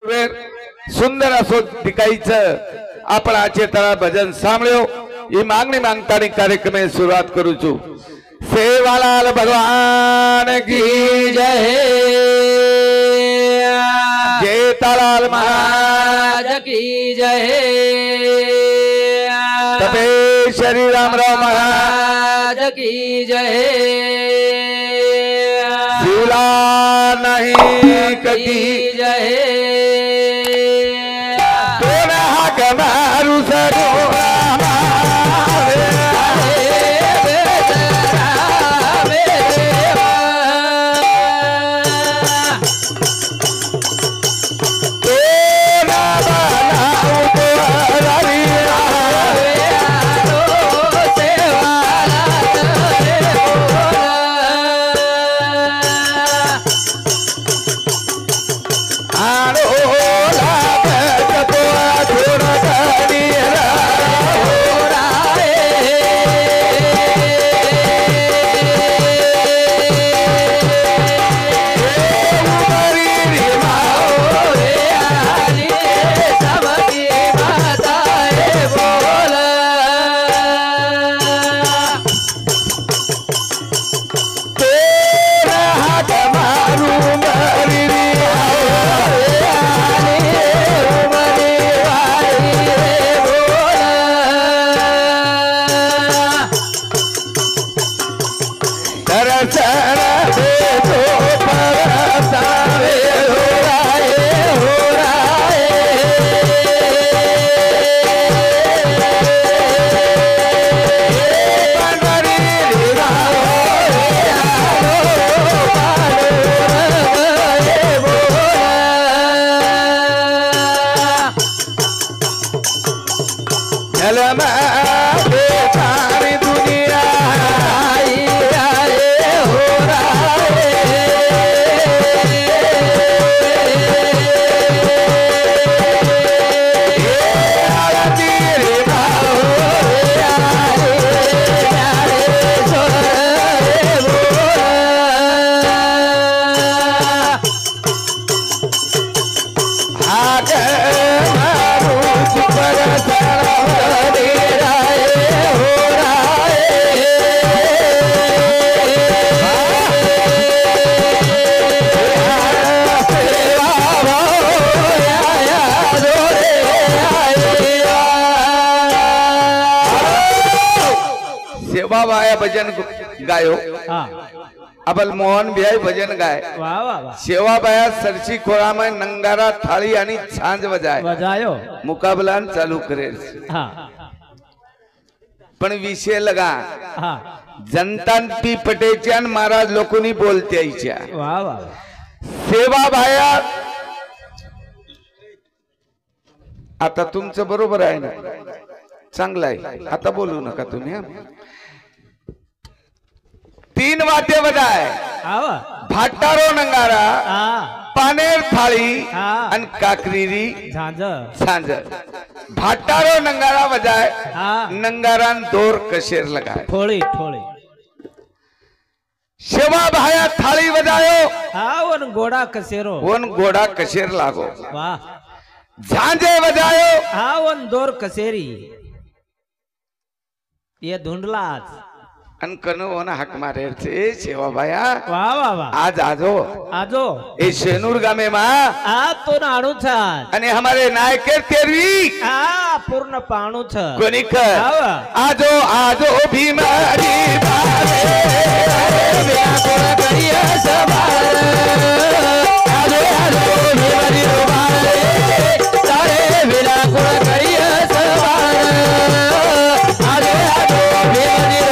सुंदर असो दिकाईचं आपण आचे तळा भजन सांभळ्यो ही मागणी मागतानी कार्यक्रम सुरुवात करू छु। सेवालाल भगवान की जय, जेठालाल महाराज की जय, तपे श्री रामराव महाराज की जय, शिवला नहीं की जय, मारू सरो भजन गायो। अबल मोहन भाई भजन गाय। सेवा बाया सरसी खोरा में नंगारा थाली आणि छांज बजायो मुकाबला चालू करे। पण विषय लगा जनता ती पटेची आणि महाराज लोकोनी बोलते आईच्या। सेवा बाया आता तुमचं बरोबर आहे ना, चांगलं आहे, आता बोलू नका तुम्ही। तीन वाद्य बजाय भाटारो नंगारा, पानेर थाळी आणि काकरीरी झांझ। भाटारो नंगारा बजाय नंगारान दोर कशेर लगाए थोड़ी थोड़ी। सेवा भाया थाली बजायो वन घोड़ा कशेर लागो। झांझे बजायो वन दोर कसेरी। ये धुंडलाच अनकनो हक मारे छे सेवा भाया। वाह वाह वाह, आज आजो आजो ए शेनूर गामे मा आ तो नाणू छ आणि हमारे नायकेर तेरवी आ पूर्ण पाणू छ कोणिक आजो आजो भीमारी बारे व्याकुळ करिया सवार। आजो आजो भीमारी बारे सारे व्याकुळ करिया सवार। आजो आजो भीमारी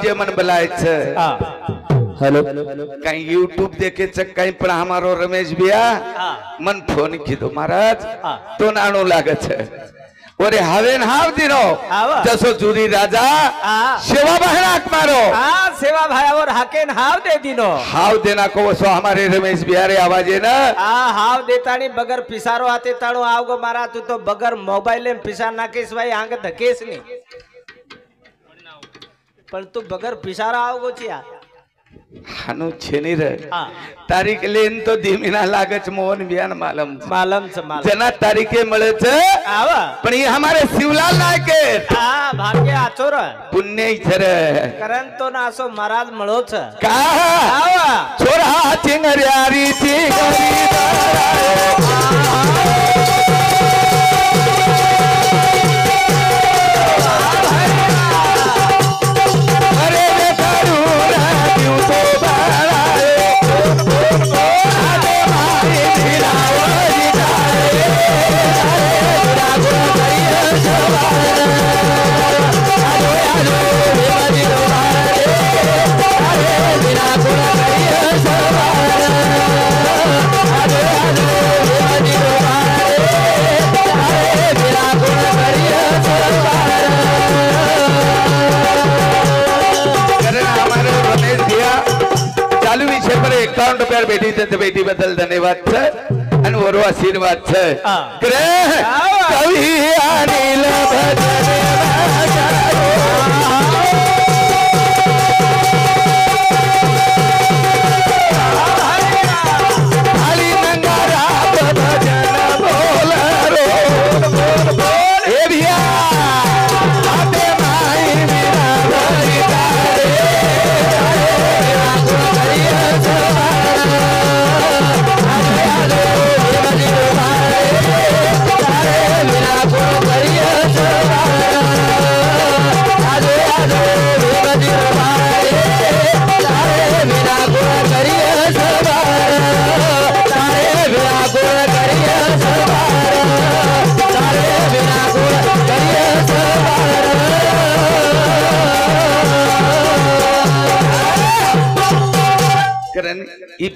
जे मन बलायचं हेलो कहीं यूट्यूब देखे कहीं पर हमारो रमेश भैया मन फोन की दो महाराज तो नाणो लागत है ओरे हवेन हाव दिनो जसो जुरी राजा सेवा बहनाक मारो सेवा भायावर हाकेन हाव दे दिनो हाव देना को सो हमारे रमेश बिहारी आवाजे ना हाव देतानी बगर पिसारो आते ताणो आवगो मारा तू तो बगर मोबाइल में पिसा नाकेस भाई आंग धकेस नहीं पण तू बगर पिसारा आवगो छिया हानु छेनी रे तारीख लेन तो धीमीना लागच मोहन बियान मालम जना तारीखे मळेच आवा पण ही हमारे शिवलाल नायके भाग्य आचोर पुण्य इथर कारण तो ना असो महाराज मळोच का आवा छोरा चिंगर्यारी चिंगरी ₹51 बेटी ते बेटी बदल धन्यवाद छ आणि वरो आशीर्वाद छ करे कवी अनिल भजन खाली नंगारा भजन बोला रो ए भैया आते माई मेरा भरिता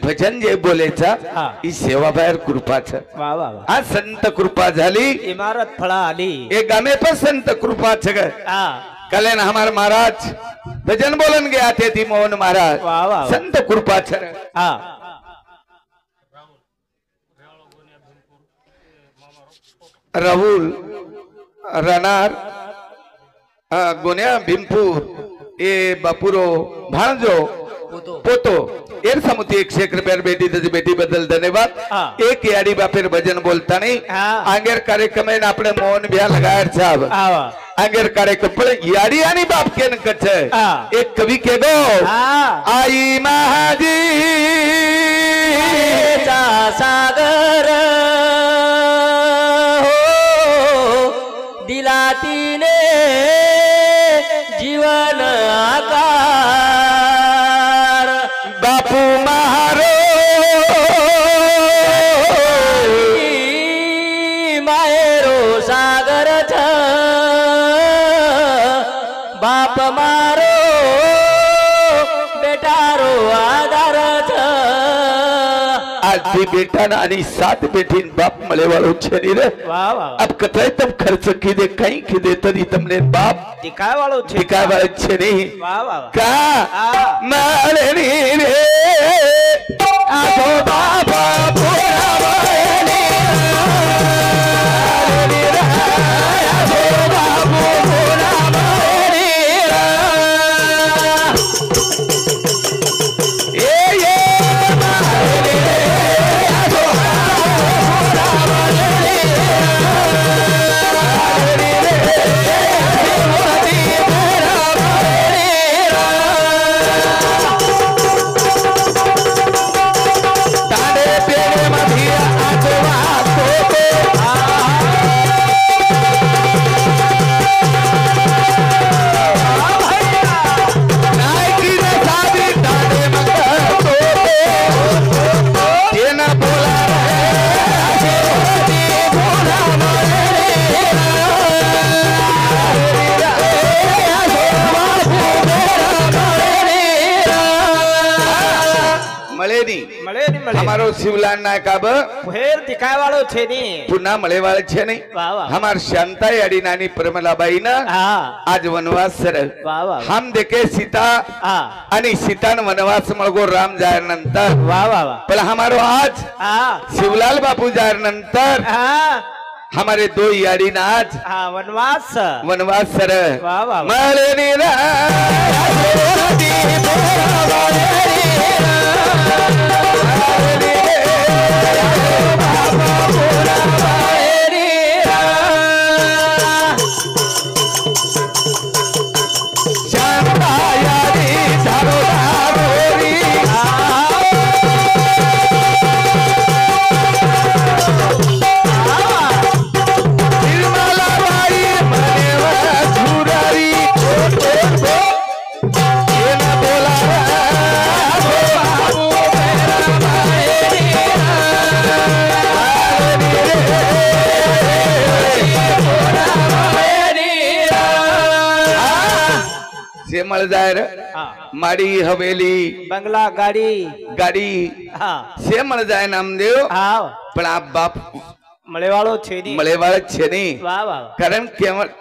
भजन जे बोलेचा ही सेवा बाहेर कृपा छ आज संत कृपा झाली इमारत फळा आली एक गामे पर संत कृपा छ कलेन हमार महाराज भजन बोलन गया थे थी मोहन महाराज संत कृपा छ राहुल राणार गोन्या भीमपूर ए बापुरो भाणजो पोतो एर समुती ₹100 बेटी तजी बेटी बदल धन्यवाद एक याडी बापेर भजन बोलता नहीं आंगेर कार्यक्रम में आपने मोहन भैया लगायर साहब आंगेर कार्यक्रम पर याडी आणि बाप केन कछ एक कवि के गो आई महाजी चा सागर हो दिलातीने जीवन आकार बापू महारो मायरो सागर छ बाप मारो बेटारो आधार छ आज भी बेटा आणि 7 बेटी बाप मळे वाळो छे रे अब कतई तब खर्च की दे कहीं की दे तरी तुमने बाप दिखाय वाळो छे दिखाय वाळो छे नहीं का मारे रे आधो बाबा पूरा वाले आधो बाबू पूरा वाले ये तारे पेरे मधिया हमारो शिवलाल नायक अब फेर दिखाय वाळो छे नी पुन्हा मळेवाळ छे नहीं वाह वाह हमार शांताई अडी नानी प्रमलाबाई ना हां आज वनवास सर वाह वाह हम देखे सीता हां आणि सीतान वनवास मळगो राम जायर नंतर वाह वाह वाह पण हमारो आज हां शिवलाल बापू जायर नंतर हां हमारे दो याडी ना आज हां वनवास वनवास सर वाह वाह मळनी रा मळ जायर माड़ी हवेली बंगला गाड़ी गाड़ी हाँ से मळ जाय नामदेव हाँ पण आप बाप मळेवाळो छेनी मळेवाळ छेनी वाह वाह कारण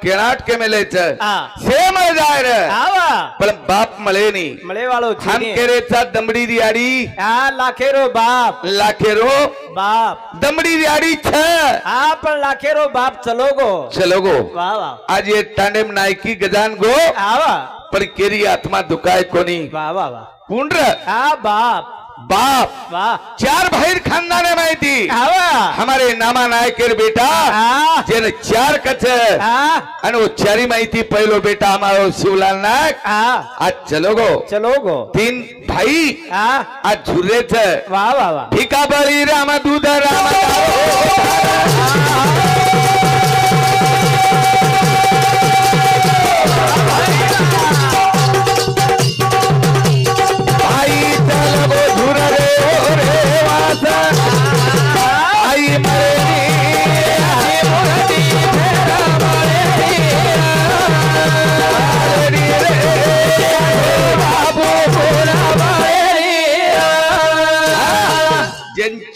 केनाट के मेले छ हाँ से मळ जायर हाँ पण बाप मळे नी मळेवाळो हम छेनी केरेचा दमडी दियाडी हाँ लाखेरो बाप लाखेरो बाप दमडी दियाडी छ हाँ पण लाखेरो बाप चलो गो वाह वाह आज ये टांडेम नायकी गजान गो आवा पण केरी आत्मा दुखाय कोणी वाह वाह वाह पुंड्र हाँ बाप बाप वाह चार भाईर खानदान है माहिती आवा हमारे नामा नायकेर बेटा हाँ जेन चार कच हाँ आणि वो चारी माहिती पहिलो बेटा हमारो शिवलाल नायक हाँ आज चलो गो तीन भाई हाँ आज झुर्रे छ वाह वाह वाह भिका बळी राम दूध राम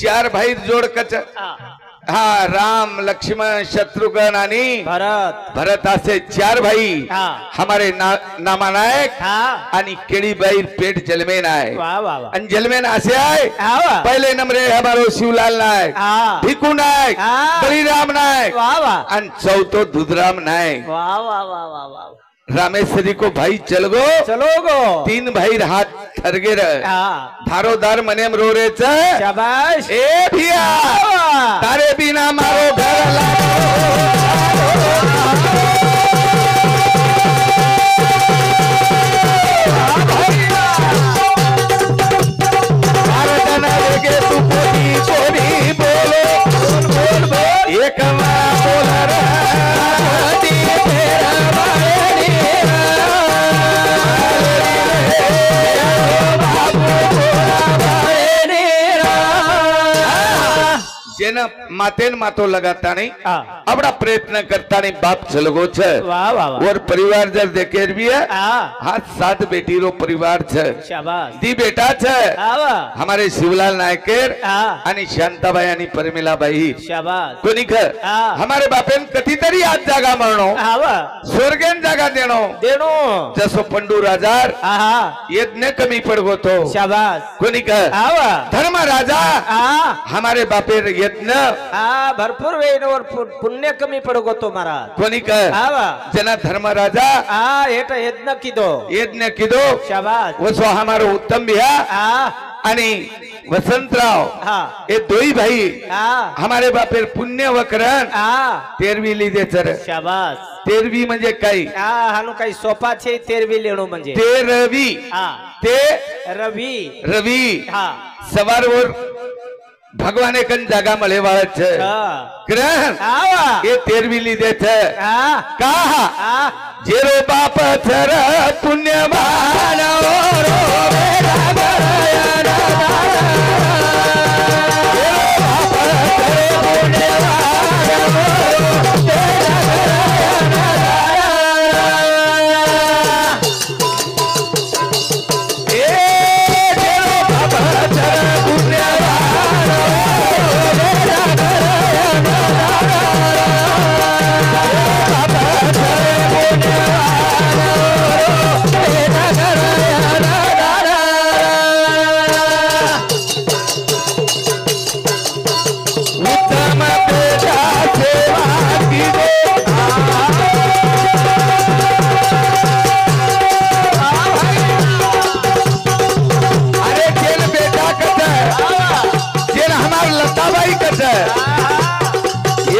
चार भाई जोड कच हा राम लक्ष्मण शत्रुघ्न आणि भरत असे चार भाई हमारे नामा नायक आणि केड़ी बाई पेट जलमेन आहे आणि जलमेन असे आहे पहले नंबरे हमारो शिवलाल नायक भिकू नायक बलिराम नायक आणि चौथो दुधराम नायक रामेश्वरी को भाई चलो गो तीन भाई हाथ थरगे धारोदार मनेम रो रे शाबाश ए भिया तारे बिना मारो घर लगे तू कोरी बोलो एक मातेन मातो लगाता नहीं अपना प्रयत्न करता नहीं बाप चलगो छ और परिवार जर देखे भी है हाथ सात बेटी रो परिवार छ दी बेटा छ हमारे शिवलाल नायकेर आणि शांताबाई आणि परमिलाबाई कोणी ख हमारे बापेन कधीतरी आज जागा मरणो स्वर्गेन जागा देणो जसो पंडू राजार यज्ञ कमी पडगो तो कोणी ख धर्म राजा हमारे बापेर यज्ञ भरपूर वेळ और पुण्य कमी पडगो तो महाराज कोणी क जना धर्म राजा हेट यज्ञ किदो शाबाश वसो हमारो उत्तम बिहा आणि वसंतराव ये दोई भाई हमारे बापेर पुण्य वकरण 13वी लीधे सर शाबाश 13वी म्हणजे काही हानु काही सोपा छे 13वी लेणो म्हणजे 13वी ते रवी सवार वर भगवान कन जागा मळे वाळत छ ग्रहण ये 13वी लीधे छ का जेरो बाप थर पुण्यवान रो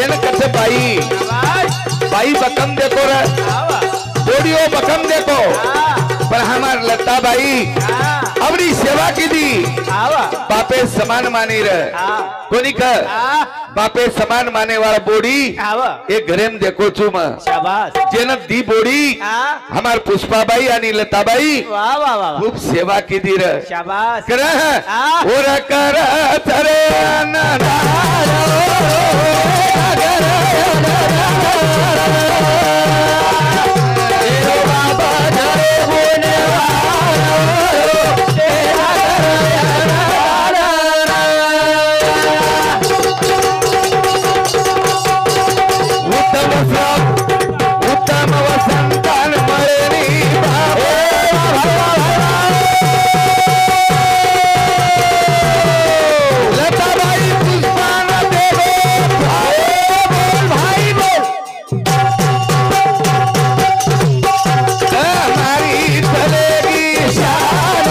जेन कट बाई बाई बकम देखो रे बोडियो बकम देखो पर हमार लता बाई अपनी सेवा की दी बापे समान मानी रे कोनी का बापे समान माने वाला बोडी एक घरे में देखो छु मैं जेन दी बोडी हमार पुष्पा बाई आणि लता बाई खूब सेवा की दी रे कर और कर तरे उत्तम वसंतान मरेनी लता भाई पुष्पान देवो भाई बोल हमारी चलेगी शान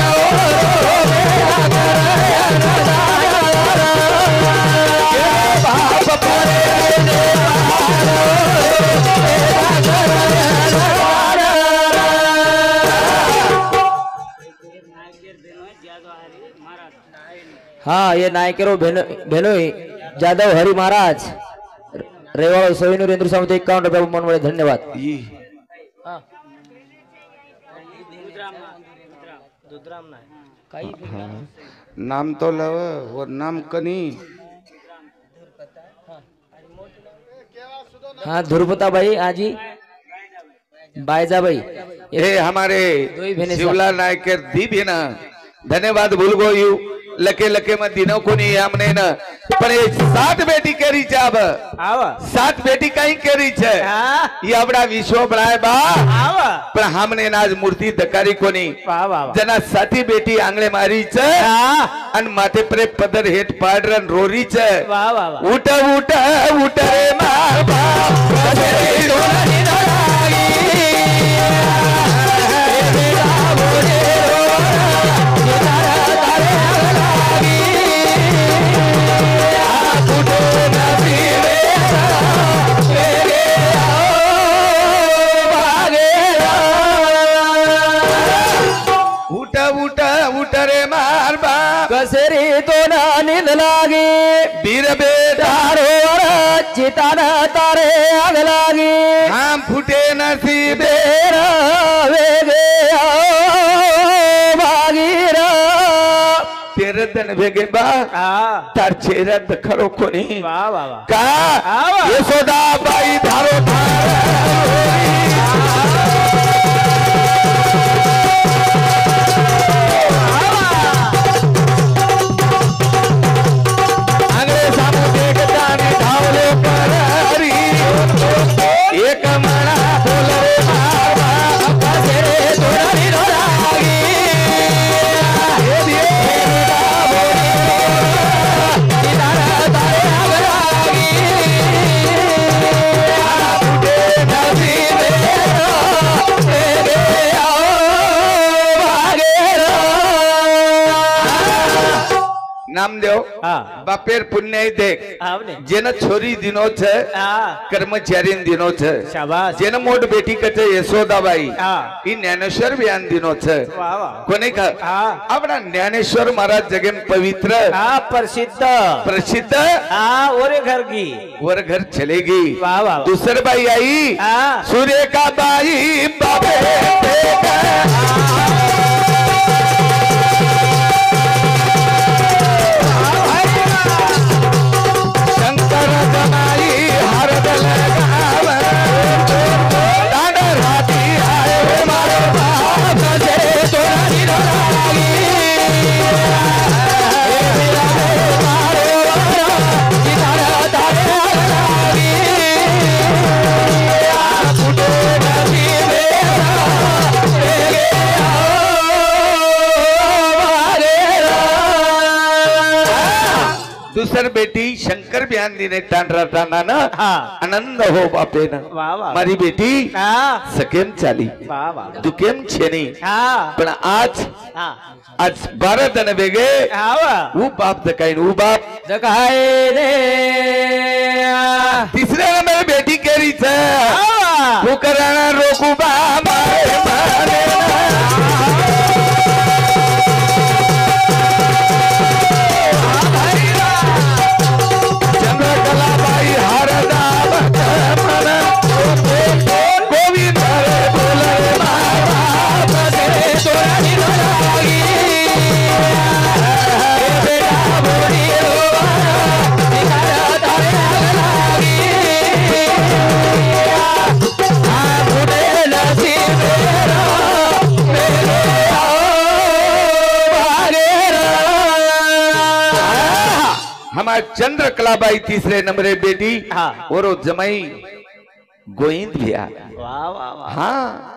हाँ ये नायकेरो बहनों जादव हरि महाराज रेवाड़ो सोइनूर इंद्र समिति 51 रुपया मन बड़े धन्यवाद। नाम तो लव और नाम कनी हाँ ध्रुपता भाई आजी बायजा भाई ये हमारे शिवलाल नायक के दी भी ना धन्यवाद भूल गो यू लके लके में दिनों को नहीं हमने न पर ये 7 बेटी करी छे अब 7 बेटी कहीं करी छे ये अपना विश्व बनाए बा पर हमने आज मूर्ति दकारी को नहीं जना 7 बेटी आंगले मारी छे अन माथे पर पदर हेठ पाडरन रोरी छे उठ उठ उठ रे मार बाप कसरी तो ना नींद लागी वीर बेटा चिताना तारे आग लागी हम फूटे नसीबे वेगे भागीरा तेरे दिन भेगे बा तार चेहरा दखरो कोनी का यशोदा बाई धारो एक मना बोल नामदेव बापेर पुण्य देख जेना छोरी दिनो छे कर्मचारी दिनो छे जेना मोट बेटी कचे यशोदाबाई ई ज्ञानेश्वर बयान दिनो छे कोने का अपना ज्ञानेश्वर महाराज जगे में पवित्र प्रसिद्ध प्रसिद्ध और घर की और घर चलेगी दूसरी बाई आई सूर्य का बाई बाबे दूसर बेटी शंकर बयान दी ने टांडरा टाना ना आनंद हो बापे ना मारी बेटी सकेम चाली तू केम छेनी पण आज 12 दिन बेगे वो बाप दकाई वो बाप दकाई दे चंद्रकलाबाई तीसरे नंबरे बेटी हाँ। और वो जमाई गोविंद भैया वाह वाह वाह हाँ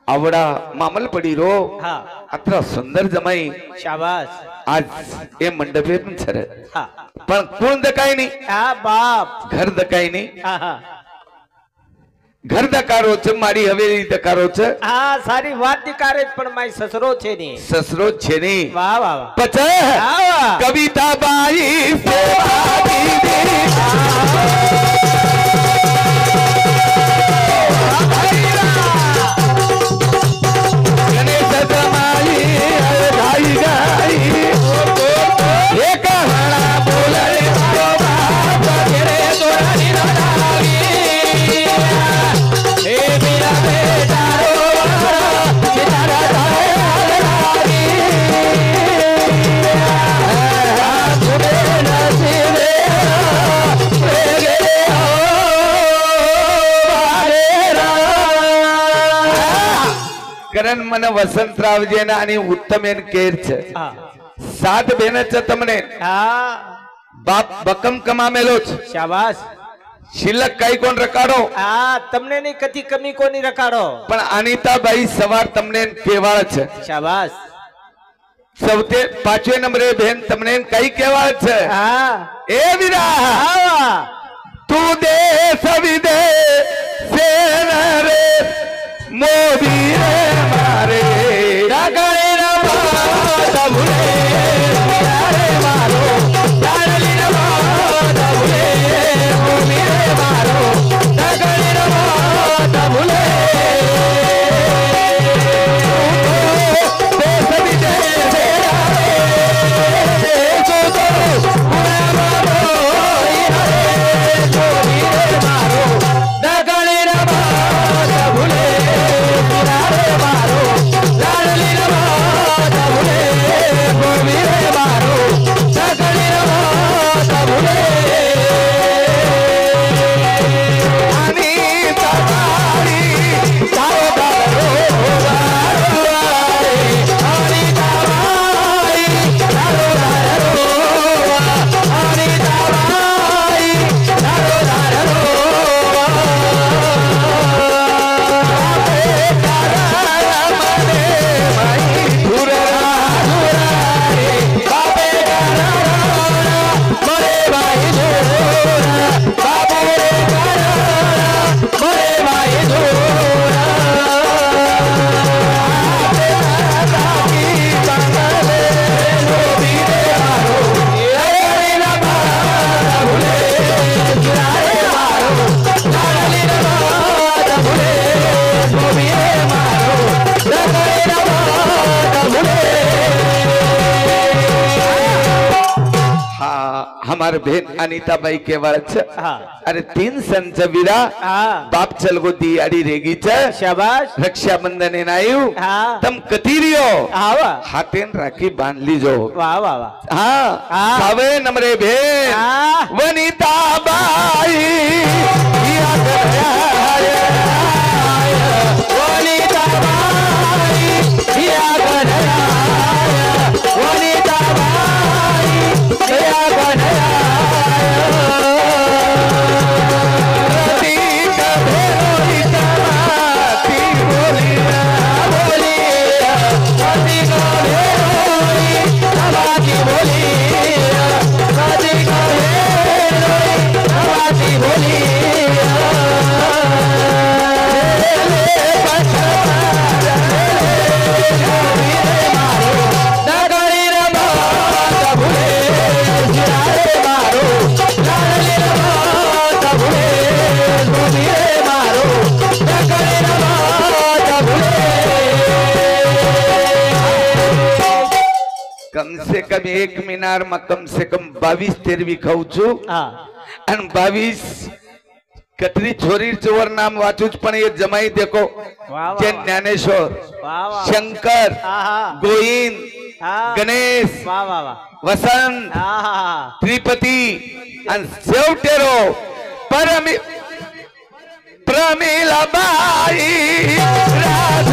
आवड़ा मामल पड़ी रो हाँ अत्र सुंदर जमाई शाबाश आज ये मंडपे पण छरे हाँ पण कोण दकाय नहीं हाँ बाप घर दकाय नहीं हाँ हाँ घर दकारो छ मारी हवेली दकारो छ हाँ सारी बात दिकारे पण माई ससरो छे नी ससरो छे नहीं वाह वाह वाह पच वाह वाह कविता बाई सेवा दीदी गणेश जमाई गाई गाई एक हणा बोले तो बाप तेरे दोरानी नडावी हे मेरा बेटा रो सितारा जाए लागी तुझे नसीबे रे हो करण मन वसंतरावजी आणि उत्तम एन केर छ हाँ सात बेन छ तमने हाँ बाप बकम कमामेलो छ शाबाश शिल्लक काही कोण रकाडो हाँ तमने नहीं कति कमी को नहीं रखाड़ो पण अनिताबाई सवार तमने केवाळ छ शाबाश सौते पाचवे नंबरे बेन तमने काही केवाळ छ हाँ ए वीरा हाँ तू देश विदेश से रे मोदी रे मारे डगळे रे माता भुले रे मारो डाली रे माता भुले मोदी रे मारो डगळे रे माता भुले देश विदेश से रे जो तो पुणे मारो हरे मोदी रे मारो डगळे रे माता भुले हमारे बहन अनिताबाई के वर्ष हाँ अरे 3 संच वीरा हाँ बाप चलगो दी अड़ी रेगी छ शाबाश रक्षाबंधन नायु हाँ तम कतीरियो हाँ हाथेन राखी बांध लीजो वाह वाह वाह हाँ हाँ। सावे नंबरे बहन हाँ वनिताबाई या गया वनिताबाई या गया वनिताबाई या गया रतिक भेरोइता ती बोलिया बोलिया रतिक भेरोई तबाकी बोलिया रतिक भेरोई तबाकी बोलिया कम से कम एक मीनार में कम से कम 22-23 खाऊ छू हाँ 22 कतरी छोरी चोर नाम वाचूच पण ये जमाई देखो वाह जे वाह ज्ञानेश्वर वाह वाह शंकर हाँ गोविंद हाँ गणेश वाह वाह वाह वसंत हाँ त्रिपति आणि शेवटेरो प्रमिला बाई राज